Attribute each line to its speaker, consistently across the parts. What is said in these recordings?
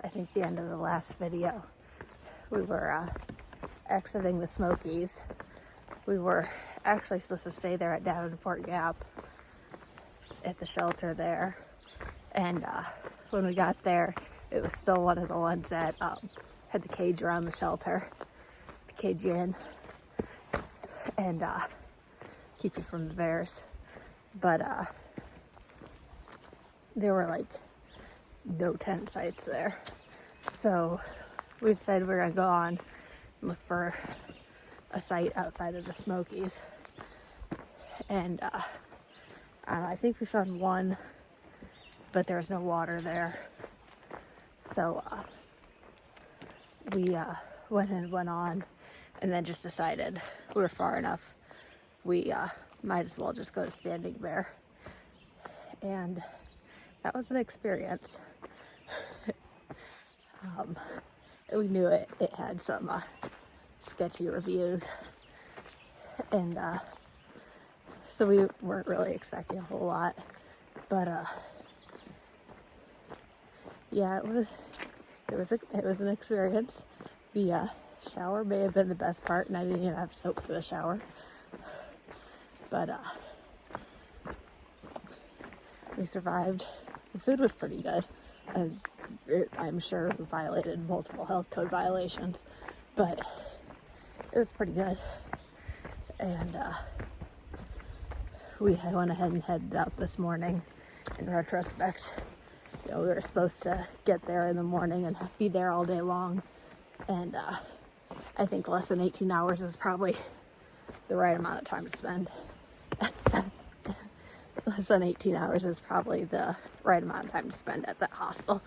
Speaker 1: I think the end of the last video, we were exiting the Smokies. We were actually supposed to stay there at Davenport Gap at the shelter there, and when we got there, it was still one of the ones that had the cage around the shelter, to cage you in and keep you from the bears. But there were like no tent sites there, so we decided we were gonna go on and look for a site outside of the Smokies. And I think we found one, but there was no water there, so we went on, and then just decided we were far enough, we might as well just go to Standing Bear. And that was an experience. We knew it had some sketchy reviews, and so we weren't really expecting a whole lot, but yeah, it was an experience. The shower may have been the best part, and I didn't even have soap for the shower, but we survived. The food was pretty good, and I'm sure we violated multiple health code violations, but it was pretty good. And we went ahead and headed out this morning. In retrospect, we were supposed to get there in the morning and be there all day long, and I think less than 18 hours is probably the right amount of time to spend. Less than 18 hours is probably the right amount of time to spend at that hostel.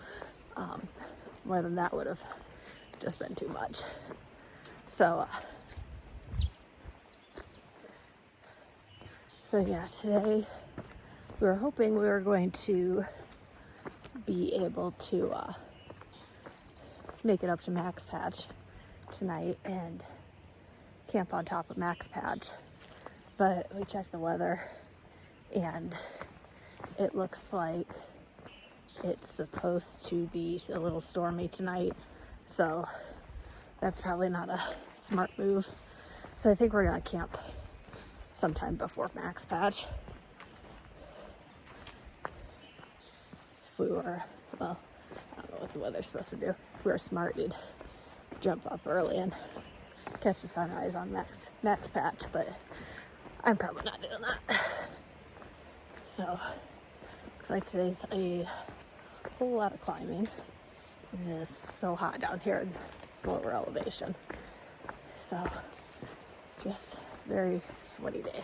Speaker 1: More than that would have just been too much. So yeah, today we were hoping we were going to be able to make it up to MAXPATCH tonight and camp on top of MAXPATCH, but we checked the weather and it looks like it's supposed to be a little stormy tonight, so that's probably not a smart move. So I think we're gonna camp sometime before MAXPATCH. If we were, well, I don't know what the weather's supposed to do. If we were smart, we'd jump up early and catch the sunrise on MAXPATCH, but I'm probably not doing that. So looks like today's a whole lot of climbing. It is so hot down here in this lower elevation. So just very sweaty day.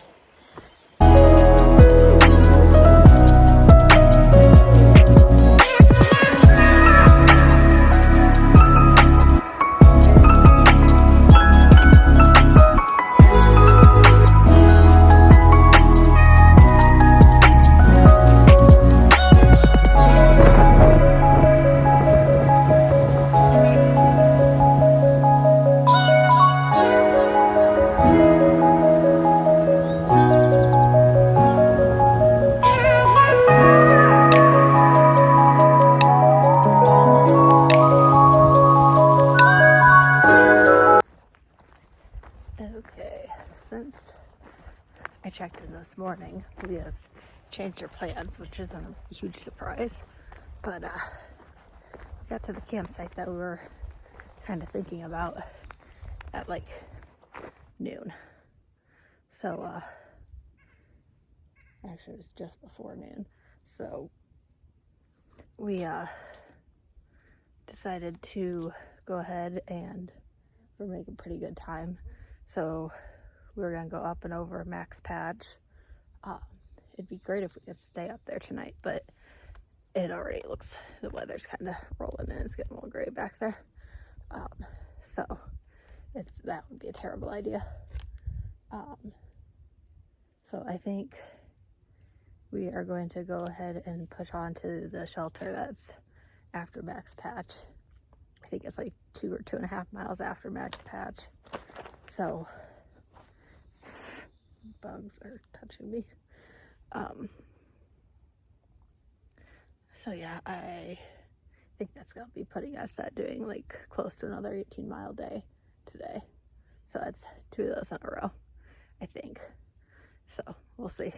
Speaker 1: this morning we have changed our plans, which isn't a huge surprise. But we got to the campsite that we were kind of thinking about at like noon. So actually it was just before noon. So we decided to go ahead, and we're making pretty good time. So we were gonna go up and over MAXPATCH. It'd be great if we could stay up there tonight, but it already looks, the weather's kind of rolling in. It's getting a little gray back there. So that would be a terrible idea. So I think we are going to go ahead and push on to the shelter that's after MAXPATCH. I think it's like 2 or 2.5 miles after MAXPATCH. So bugs are touching me. So yeah, I think that's gonna be putting us at doing like close to another 18-mile day today. So that's 2 of those in a row, I think. So we'll see.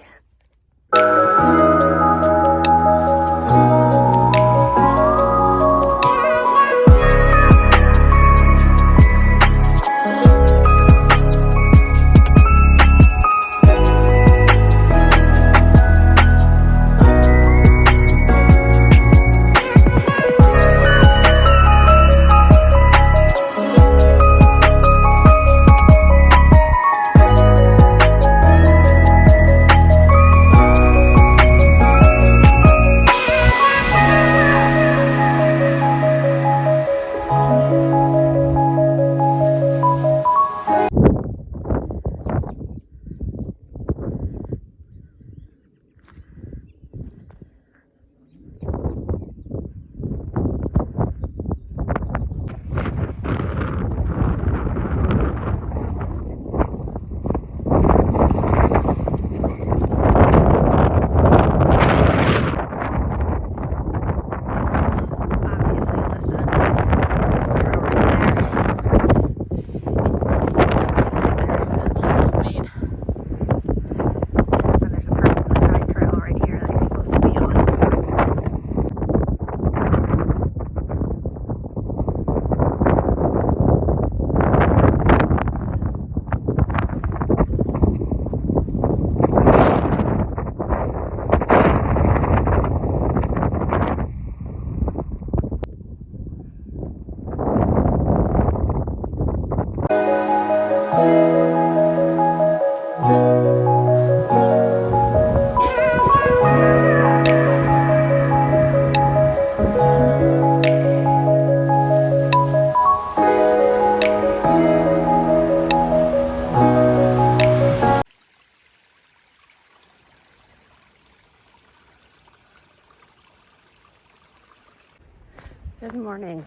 Speaker 1: Good morning.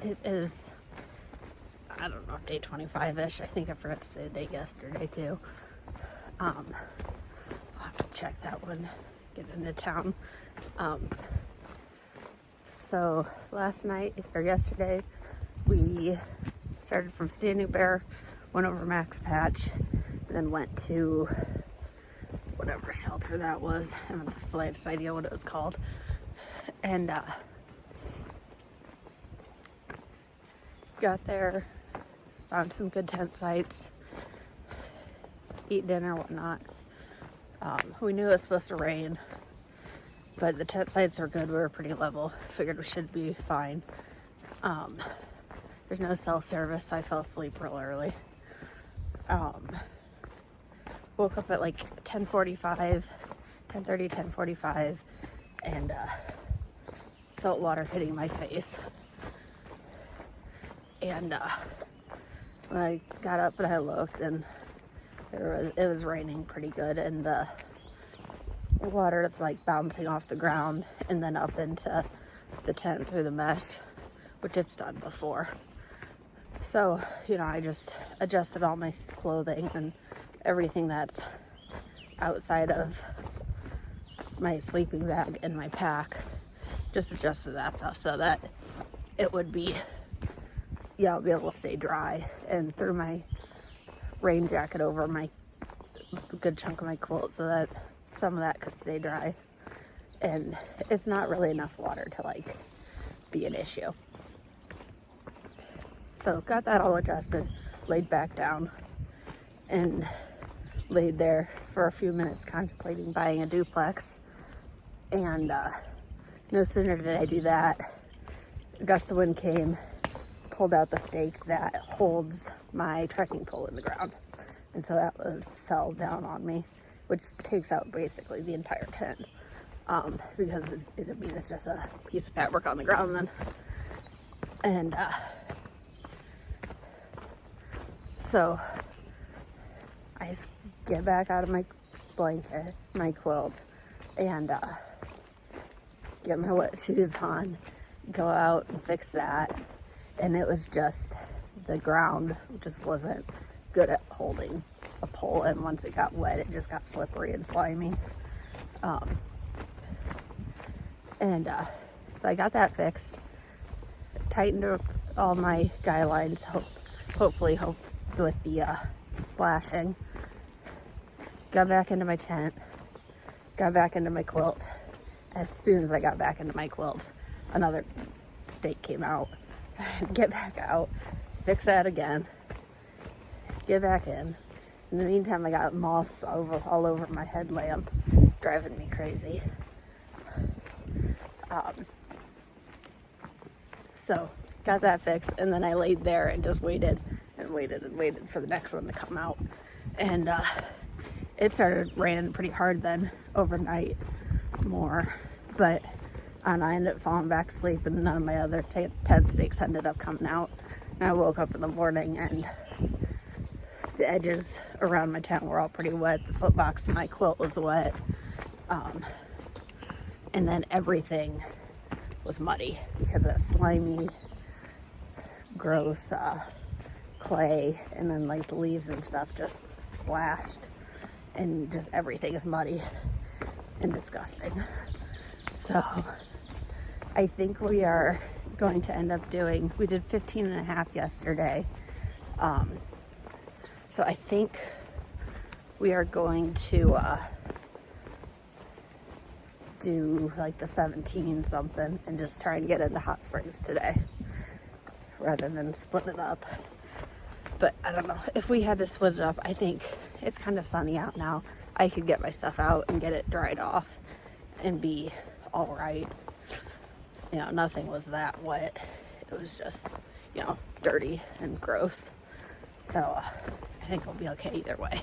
Speaker 1: It is, I don't know, day 25-ish. I think I forgot to say the date yesterday too. I'll have to check that one, get into town. So last night, or yesterday, we started from Standing Bear, went over MAXPATCH, and then went to whatever shelter that was. I don't have the slightest idea what it was called. And got there, found some good tent sites, eat dinner, whatnot. We knew it was supposed to rain, but the tent sites were good. We were pretty level. Figured we should be fine. There's no cell service, so I fell asleep real early. Woke up at like 10:30, 10:45, and felt water hitting my face. And when I got up and I looked, and it was raining pretty good, and the water that's like bouncing off the ground and then up into the tent through the mesh, which it's done before. So, I just adjusted all my clothing and everything that's outside of my sleeping bag and my pack. Just adjusted that stuff so that it would be, I'll be able to stay dry, and threw my rain jacket over my a good chunk of my quilt so that some of that could stay dry. And it's not really enough water to like be an issue. So got that all adjusted, laid back down, and laid there for a few minutes contemplating buying a duplex. And no sooner did I do that, a gust of wind came, pulled out the stake that holds my trekking pole in the ground. And so that fell down on me, which takes out basically the entire tent. Because it's just a piece of fabric on the ground then. And so I just get back out of my blanket, my quilt, and get my wet shoes on, go out and fix that. And it was just, the ground just wasn't good at holding a pole, and once it got wet, it just got slippery and slimy. So I got that fixed, tightened up all my guy lines, hopefully with the splashing. Got back into my tent, got back into my quilt. As soon as I got back into my quilt, another stake came out. So I had to get back out, fix that again, get back in. In the meantime, I got moths all over my headlamp, driving me crazy. So got that fixed, and then I laid there and just waited for the next one to come out. And it started raining pretty hard then overnight more, but I ended up falling back asleep, and none of my other tent stakes ended up coming out. And I woke up in the morning and the edges around my tent were all pretty wet. The footbox of my quilt was wet, and then everything was muddy because of slimy, gross clay, and then like the leaves and stuff just splashed, and just everything is muddy and disgusting. So I think we are going to end up we did 15 and a half yesterday. So I think we are going to do like the 17 something and just try and get into hot springs today rather than split it up. But I don't know, if we had to split it up, I think it's kind of sunny out now. I could get my stuff out and get it dried off and be all right. You know, nothing was that wet. It was just, you know, dirty and gross. So I think we'll be okay either way.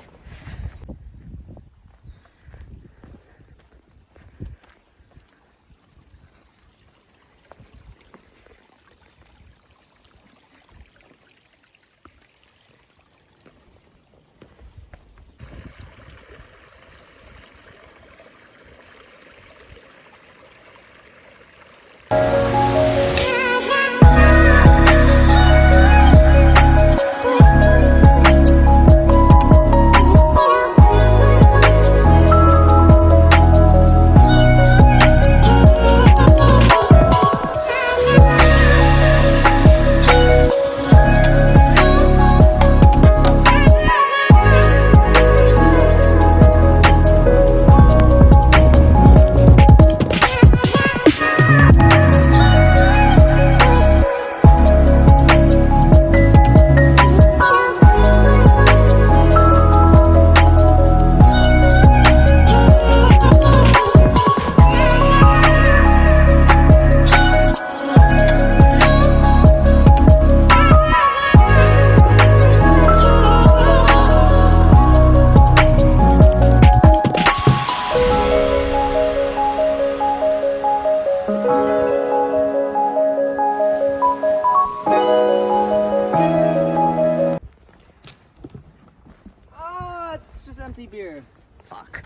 Speaker 2: Empty beer.
Speaker 1: Fuck.